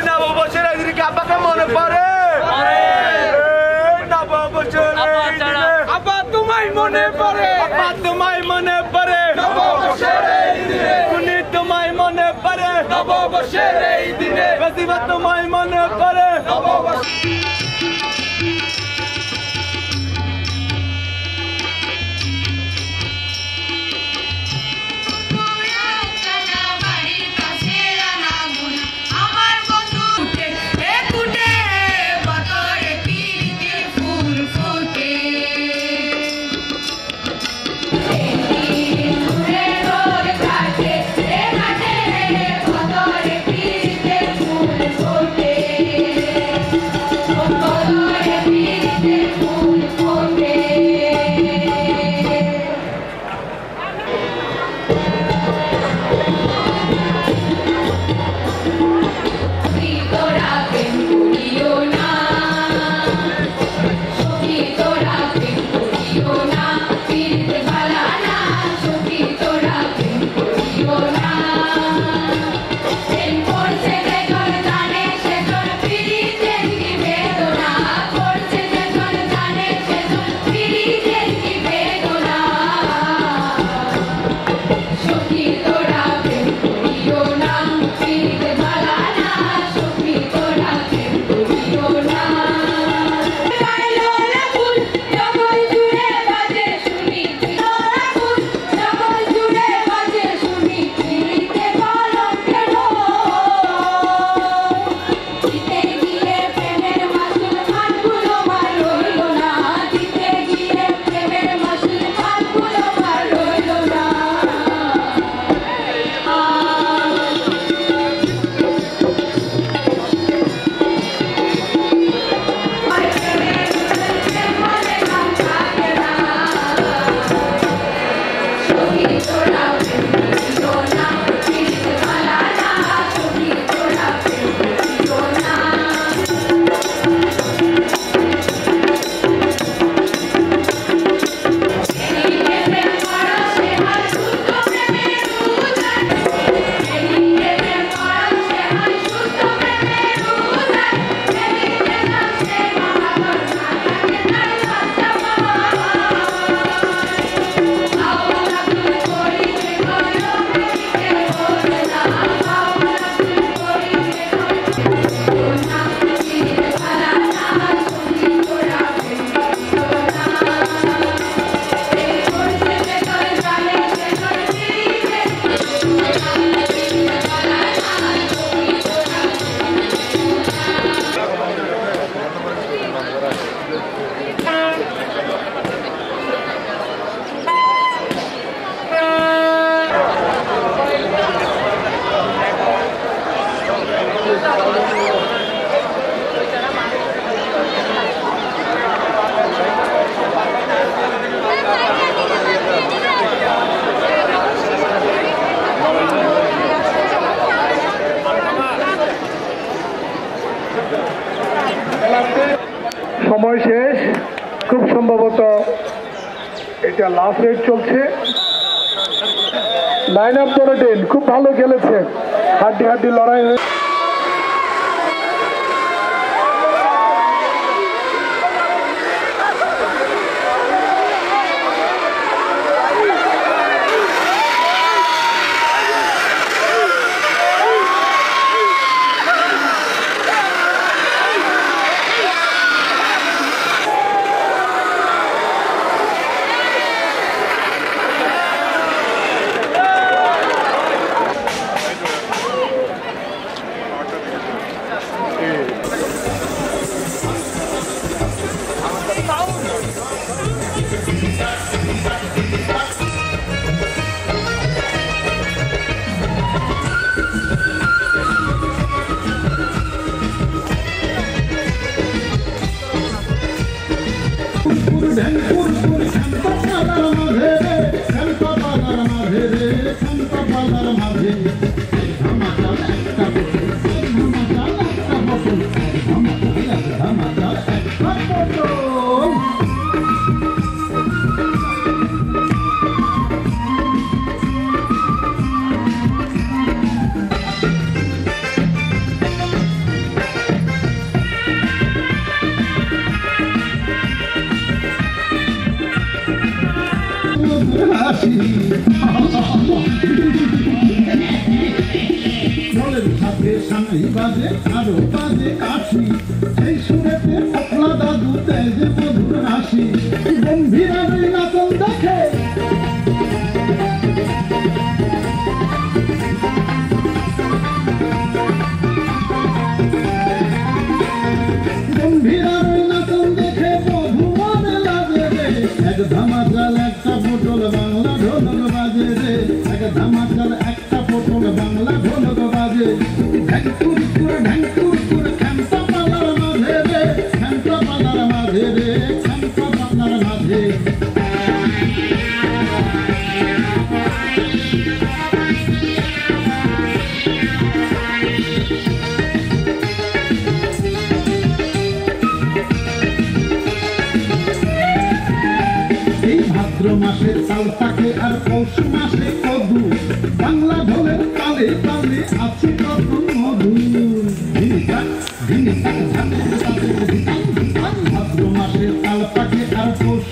নববর্ষের এদিকে আপাকে মনে পড়ে নববর্ষের আপা তোমায় মনে পড়ে আপা তোমায় মনে পড়ে নববর্ষের এই দিনে উনি তোমায় মনে পড়ে নববর্ষের এই দিনে বেশিবার তোমায় মনে পড়ে নববর্ষ সময় শেষ, খুব সম্ভবত এটা লাস্ট রেট চলছে। 9 অফ 10 খুব ভালো খেলেছে, হাড্ডি হাড্ডি লড়াই হয়ে হাসি দলের সাথে সানাই বাজে আরো বাজে কাশি সেই সুরেতে পকলা দাদু দেয় যে মধুর হাসি গম্ভীরার নাচন দেখে গম্ভীরার নাচন দেখে মধুমন লাগে রে এক ধামাচাল একটা পটল বাংলা ঢোলক বাজে রে এক ধামাচাল একটা পটল বাংলা ঢোলক বাজে ঢ্যাঙ্কুর করে খ্যামটা পালার মাঝে রে খ্যামটা পালার মাঝে রে খ্যামটা পালার মাঝে এই ভাদ্র মাসের তাল থাকে আর পৌষ মাসে কদু বাংলা ঢোলের তালে তালে আছে কত মধু ভাদ্র মাসের তাল থাকে আর পৌষ